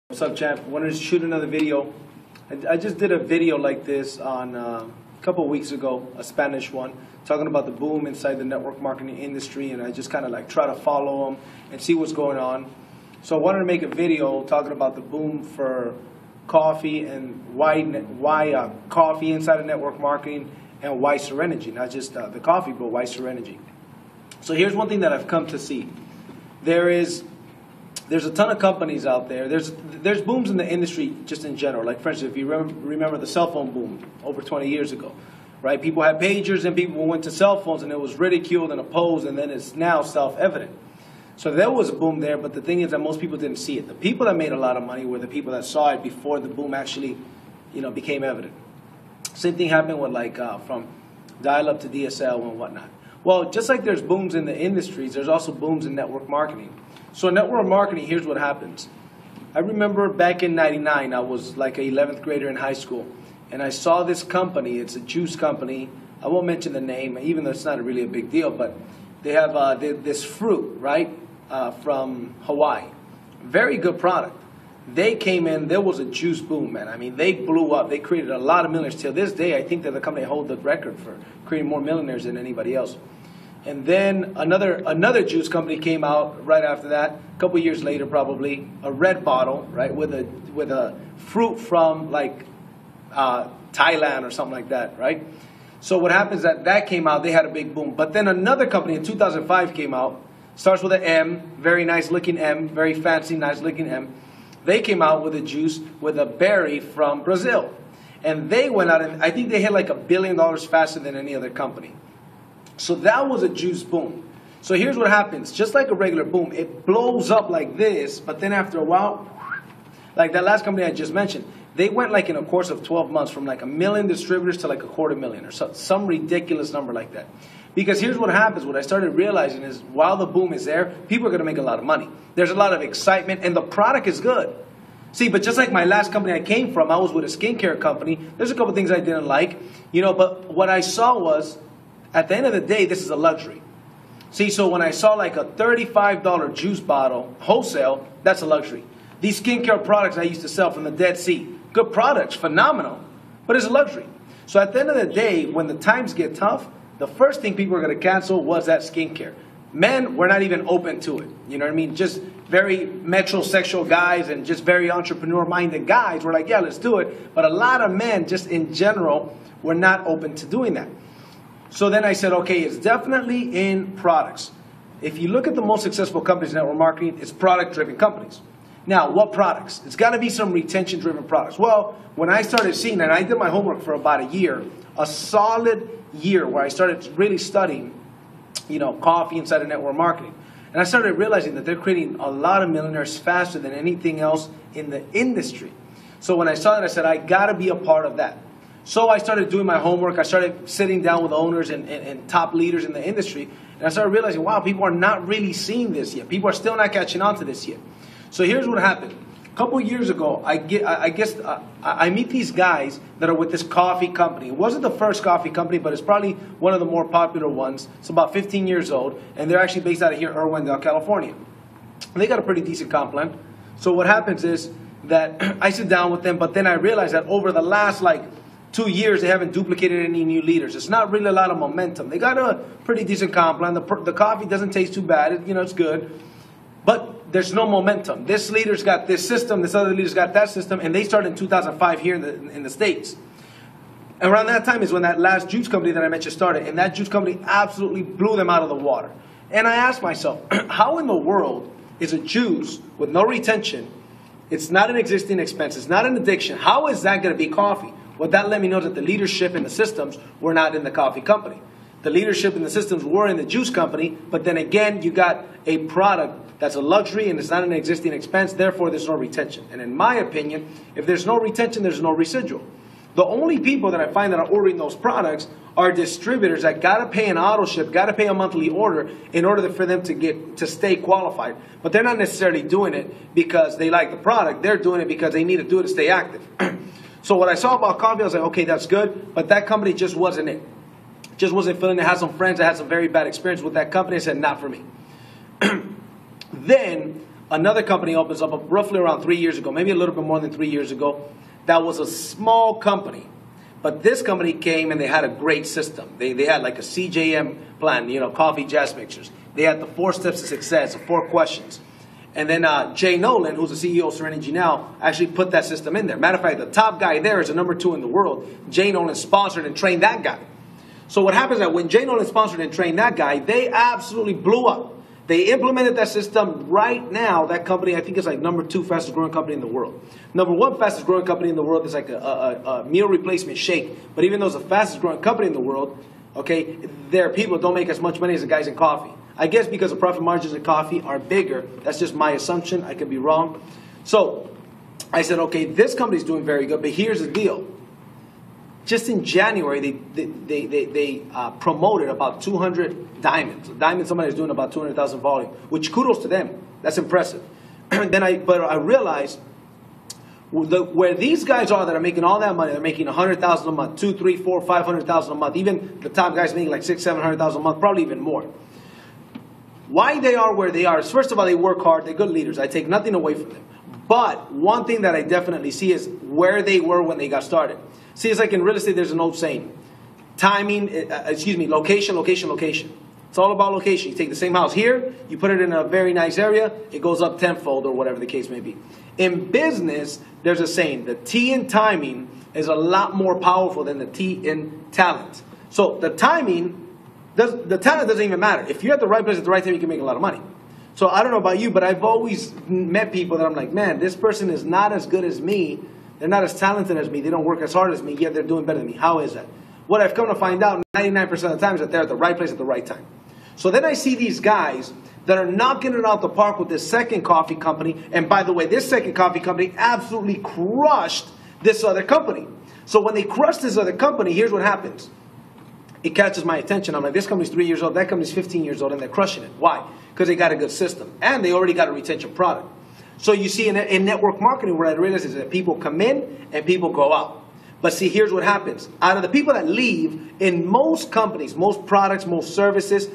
What's up, champ? Wanted to shoot another video. I just did a video like this on a couple of weeks ago, a Spanish one, talking about the boom inside the network marketing industry, and I just kind of like try to follow them and see what's going on. So I wanted to make a video talking about the boom for coffee and why coffee inside of network marketing and why SereniGy, not just the coffee, but why SereniGy. So here's one thing that I've come to see. There's a ton of companies out there. There's booms in the industry just in general. Like, for instance, if you remember the cell phone boom over 20 years ago, right? People had pagers and people went to cell phones and it was ridiculed and opposed, and then it's now self-evident. So there was a boom there, but the thing is that most people didn't see it. The people that made a lot of money were the people that saw it before the boom actually, became evident. Same thing happened with from dial-up to DSL and whatnot. Well, just like there's booms in the industries, there's also booms in network marketing. So in network marketing, here's what happens. I remember back in '99, I was like an 11th grader in high school, and I saw this company. It's a juice company. I won't mention the name, even though it's not really a big deal, but they have this fruit, right, from Hawaii. Very good product. They came in, there was a juice boom, man. I mean, they blew up. They created a lot of millionaires. Till this day, I think they're the company that hold the record for creating more millionaires than anybody else. And then another juice company came out right after that, a couple years later probably, a red bottle, right, with a fruit from like Thailand or something like that, right? So what happens is that came out, they had a big boom. But then another company in 2005 came out, starts with an M, very nice looking M, very fancy, nice looking M. They came out with a juice with a berry from Brazil. And they went out and I think they hit like $1 billion faster than any other company. So that was a juice boom. So here's what happens. Just like a regular boom, it blows up like this, but then after a while, like that last company I just mentioned, they went like in a course of 12 months from like 1 million distributors to like 250,000 or some ridiculous number like that. Because here's what happens. What I started realizing is while the boom is there, people are going to make a lot of money. There's a lot of excitement and the product is good. See, but just like my last company I came from, I was with a skincare company. There's a couple things I didn't like, but what I saw was, at the end of the day, this is a luxury. See, so when I saw like a $35 juice bottle wholesale, that's a luxury. These skincare products I used to sell from the Dead Sea, good products, phenomenal, but it's a luxury. So at the end of the day, when the times get tough, the first thing people are going to cancel was that skincare. Men were not even open to it. You know what I mean? Just very metrosexual guys and just very entrepreneur-minded guys were like, yeah, let's do it. But a lot of men, just in general, were not open to doing that. So then I said, okay, it's definitely in products. If you look at the most successful companies in network marketing, it's product-driven companies. Now, what products? It's got to be some retention-driven products. Well, when I started seeing that, I did my homework for about a year, a solid year where I started really studying, coffee inside of network marketing. And I started realizing that they're creating a lot of millionaires faster than anything else in the industry. So when I saw that, I said, I got to be a part of that. So I started doing my homework. I started sitting down with owners and top leaders in the industry. And I started realizing, wow, people are not really seeing this yet. People are still not catching on to this yet. So here's what happened. A couple of years ago, I meet these guys that are with this coffee company. It wasn't the first coffee company, but it's probably one of the more popular ones. It's about 15 years old, and they're actually based out of here, Irwindale, California. And they got a pretty decent comp plan. So what happens is that I sit down with them, but then I realize that over the last 2 years, they haven't duplicated any new leaders. It's not really a lot of momentum. They got a pretty decent comp plan. The coffee doesn't taste too bad. It's good. But there's no momentum. This leader's got this system. This other leader's got that system. And they started in 2005 here in the States. And around that time is when that last juice company that I mentioned started. And that juice company absolutely blew them out of the water. And I asked myself, how in the world is a juice with no retention? It's not an existing expense. It's not an addiction. How is that going to be coffee? Well, that let me know that the leadership and the systems were not in the coffee company. The leadership and the systems were in the juice company, but then again, you got a product that's a luxury and it's not an existing expense, therefore there's no retention. And in my opinion, if there's no retention, there's no residual. The only people that I find that are ordering those products are distributors that got to pay an auto ship, got to pay a monthly order in order for them to stay qualified. But they're not necessarily doing it because they like the product. They're doing it because they need to do it to stay active. So what I saw about coffee, I was like, okay, that's good, but that company just wasn't it. Just wasn't feeling it. I had some friends that had some very bad experience with that company. I said, not for me. Then Another company opens up roughly around 3 years ago, maybe a little bit more than 3 years ago. That was a small company. But this company came and they had a great system. They had like a CJM plan, you know, coffee, jazz mixers. They had the 4 steps to success, the 4 questions. And then Jay Nolan, who's the CEO of SereniGy now, actually put that system in there. Matter of fact, the top guy there is the number 2 in the world. Jay Nolan sponsored and trained that guy. So what happens is that when Jay Nolan sponsored and trained that guy, they absolutely blew up. They implemented that system right now. That company, I think, is like number 2 fastest growing company in the world. Number 1 fastest growing company in the world is like a meal replacement shake. But even though it's the fastest growing company in the world, okay, their people don't make as much money as the guys in coffee. I guess because the profit margins in coffee are bigger. That's just my assumption. I could be wrong. So I said, okay, this company's doing very good, but here's the deal. Just in January, they promoted about 200 diamonds. A diamond, somebody's doing about 200,000 volume, which kudos to them. That's impressive. But I realized where these guys are that are making all that money, they're making 100,000 a month, 2, 3, 4, 500,000 a month. Even the top guys making like 600,000, 700,000 a month, probably even more. Why they are where they are is, first of all, they work hard. They're good leaders. I take nothing away from them. But one thing that I definitely see is where they were when they got started. See, it's like in real estate, there's an old saying. Location, location, location. It's all about location. You take the same house here, you put it in a very nice area, it goes up tenfold or whatever the case may be. In business, there's a saying, the T in timing is a lot more powerful than the T in talent. So the talent doesn't even matter. If you're at the right place at the right time, you can make a lot of money. So I don't know about you, but I've always met people that I'm like, man, this person is not as good as me. They're not as talented as me. They don't work as hard as me, yet they're doing better than me. How is that? What I've come to find out 99% of the time is that they're at the right place at the right time. So then I see these guys that are knocking it out the park with this second coffee company. And by the way, this second coffee company absolutely crushed this other company. So when they crush this other company, here's what happens. It catches my attention. I'm like, this company's 3 years old, that company's 15 years old, and they're crushing it. Why? Because they got a good system. And they already got a retention product. So you see in network marketing, what I realize is that people come in and people go out. But see, here's what happens. Out of the people that leave, in most companies, most products, most services,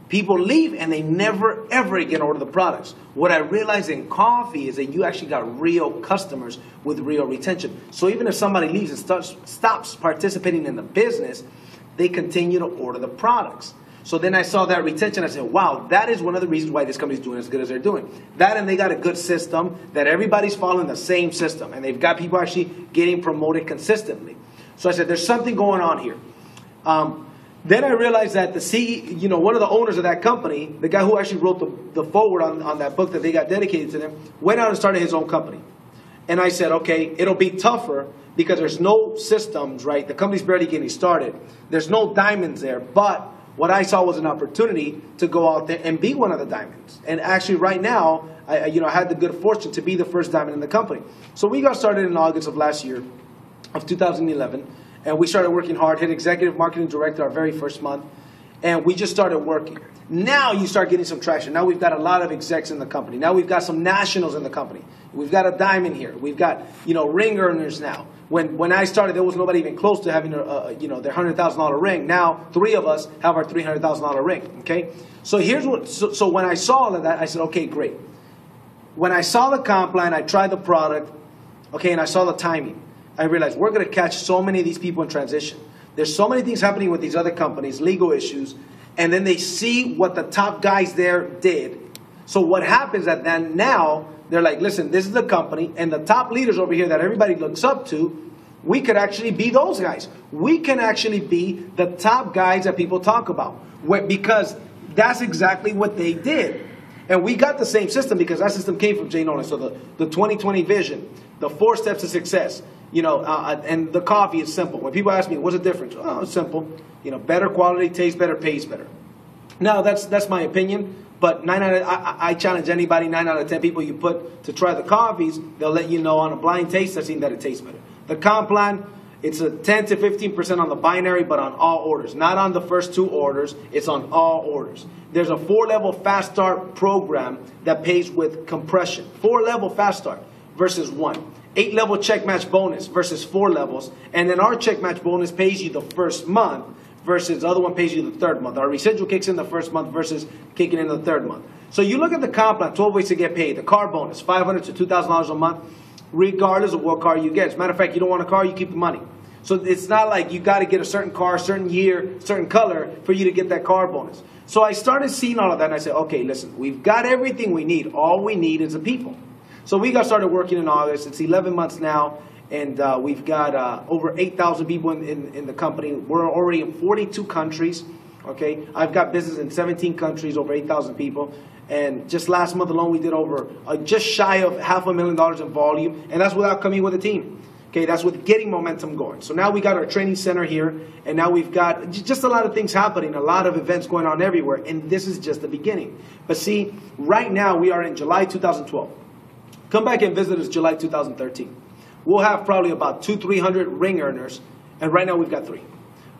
people leave and they never, ever again order the products. What I realize in coffee is that you actually got real customers with real retention. So even if somebody leaves and stops participating in the business, they continue to order the products. So then I saw that retention. I said, wow, that is one of the reasons why this company's doing as good as they're doing. That, and they got a good system that everybody's following the same system. And they've got people actually getting promoted consistently. So I said, there's something going on here. Then I realized that the CEO, one of the owners of that company, the guy who actually wrote the foreword on that book that they got dedicated to them, went out and started his own company. And I said, okay, it'll be tougher because there's no systems, right? The company's barely getting started. There's no diamonds there, but what I saw was an opportunity to go out there and be one of the diamonds. And actually right now, I had the good fortune to be the first diamond in the company. So we got started in August of last year, of 2011. And we started working hard, hit executive marketing director our very first month. And we just started working. Now you start getting some traction. Now we've got a lot of execs in the company. Now we've got some nationals in the company. We've got a diamond here. We've got, ring earners now. When I started, there was nobody even close to having their $100,000 ring. Now 3 of us have our $300,000 ring. Okay, so here's what. So when I saw all of that, I said, okay, great. When I saw the comp plan, I tried the product. Okay, and I saw the timing. I realized we're going to catch so many of these people in transition. There's so many things happening with these other companies, legal issues, and then they see what the top guys there did. So what happens is that now they're like, listen, this is the company, and the top leaders over here that everybody looks up to, we could actually be those guys. We can actually be the top guys that people talk about, because that's exactly what they did. And we got the same system because that system came from Jay Nolan. So the 2020 vision, the 4 steps to success, and the coffee is simple. When people ask me, what's the difference? Oh, it's simple. Better quality, tastes better, pays better. Now, that's my opinion. But I challenge anybody, 9 out of 10 people you put to try the coffees, they'll let you know on a blind taste testing that it tastes better. The comp plan, it's a 10 to 15% on the binary, but on all orders. Not on the first 2 orders, it's on all orders. There's a 4-level fast start program that pays with compression. 4-level fast start versus 1. 8-level check match bonus versus 4 levels. And then our check match bonus pays you the first month versus the other one pays you the 3rd month. Our residual kicks in the first month versus kicking in the 3rd month. So you look at the comp plan, 12 ways to get paid, the car bonus, $500 to $2,000 a month, regardless of what car you get. As a matter of fact, you don't want a car, you keep the money. So it's not like you got to get a certain car, certain year, certain color for you to get that car bonus. So I started seeing all of that and I said, okay, listen, we've got everything we need. All we need is the people. So we got started working in August. It's 11 months now, and we've got over 8,000 people in the company. We're already in 42 countries. Okay, I've got business in 17 countries, over 8,000 people. And just last month alone, we did over just shy of $500,000 in volume, and that's without coming with a team. Okay, that's with getting momentum going. So now we got our training center here, and now we've got just a lot of things happening, a lot of events going on everywhere, and this is just the beginning. But see, right now we are in July 2012. Come back and visit us July 2013. We'll have probably about 200-300 ring earners, and right now we've got 3.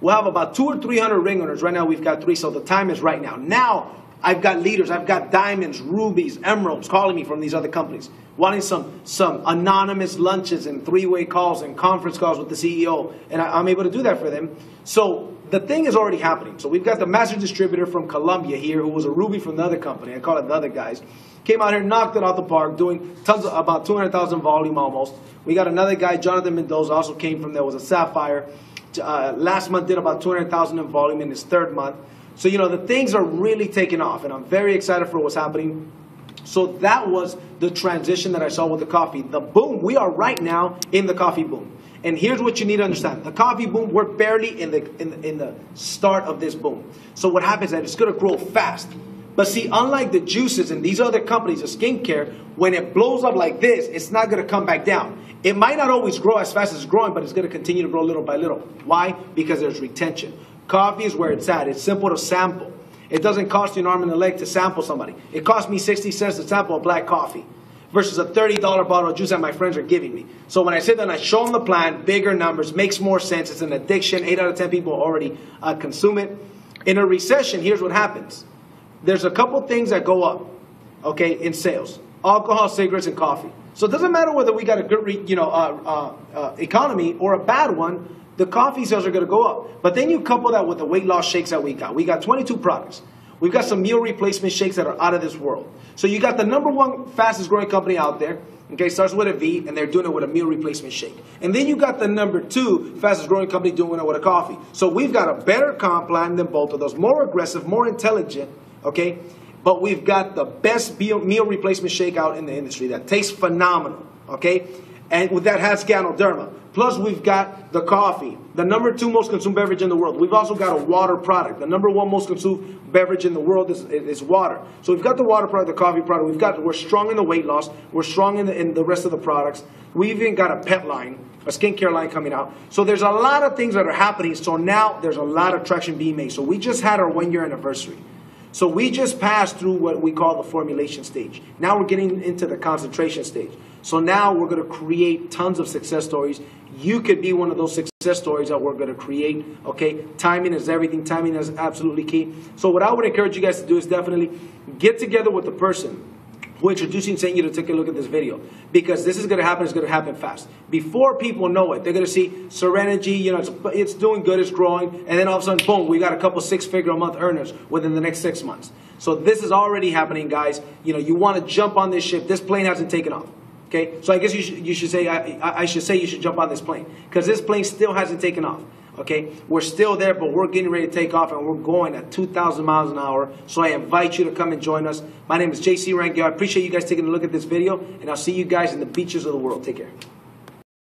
We'll have about 200 or 300 ring earners. Right now we've got 3, so the time is right now. Now I've got leaders, I've got diamonds, rubies, emeralds calling me from these other companies, wanting some anonymous lunches and 3-way calls and conference calls with the CEO, and I'm able to do that for them. So the thing is already happening. So we've got the master distributor from Colombia here, who was a ruby from the other company. I call it the other guys. Came out here, knocked it out the park, doing tons of, about 200,000 volume almost. We got another guy, Jonathan Mendoza, also came from there, was a sapphire. Last month did about 200,000 in volume in his 3rd month. So, you know, the things are really taking off, and I'm very excited for what's happening. So that was the transition that I saw with the coffee. The boom, we are right now in the coffee boom. And here's what you need to understand. The coffee boom, we're barely in the start of this boom. So what happens is that it's going to grow fast. But see, unlike the juices and these other companies of skincare, when it blows up like this, it's not going to come back down. It might not always grow as fast as it's growing, but it's going to continue to grow little by little. Why? Because there's retention. Coffee is where it's at. It's simple to sample. It doesn't cost you an arm and a leg to sample somebody. It cost me 60 cents to sample a black coffee versus a $30 bottle of juice that my friends are giving me. So when I sit there and I show them the plan, bigger numbers, makes more sense. It's an addiction. 8 out of 10 people already consume it. In a recession, here's what happens. There's a couple things that go up, okay, in sales. Alcohol, cigarettes, and coffee. So it doesn't matter whether we got a good economy or a bad one. The coffee sales are going to go up. But then you couple that with the weight loss shakes that we got. We got 22 products. We've got some meal replacement shakes that are out of this world. So you got the #1 fastest growing company out there. Okay, starts with a V, and they're doing it with a meal replacement shake. And then you got the #2 fastest growing company doing it with a coffee. So we've got a better comp plan than both of those. More aggressive, more intelligent. Okay, but we've got the best meal replacement shake out in the industry that tastes phenomenal. Okay, and with that has Ganoderma. Plus, we've got the coffee, the #2 most consumed beverage in the world. We've also got a water product. The #1 most consumed beverage in the world is water. So we've got the water product, the coffee product. We're strong in the weight loss. We're strong in the rest of the products. We've even got a pet line, a skincare line coming out. So there's a lot of things that are happening. So now there's a lot of traction being made. So we just had our 1-year anniversary. So we just passed through what we call the formulation stage. Now we're getting into the concentration stage. So now we're going to create tons of success stories. You could be one of those success stories that we're going to create. Okay, timing is everything. Timing is absolutely key. So what I would encourage you guys to do is definitely get together with the person who introduced you and sent you to take a look at this video, because this is going to happen. It's going to happen fast. Before people know it, they're going to see SereniGy, you know, it's doing good, it's growing, and then all of a sudden, boom, we got a couple 6-figure a month earners within the next 6 months. So this is already happening, guys. You know, you want to jump on this ship. This plane hasn't taken off. Okay, so I guess you should say I should say you should jump on this plane, because this plane still hasn't taken off. Okay, we're still there, but we're getting ready to take off, and we're going at 2,000 miles an hour. So I invite you to come and join us. My name is JC Rangel. I appreciate you guys taking a look at this video, and I'll see you guys in the beaches of the world. Take care.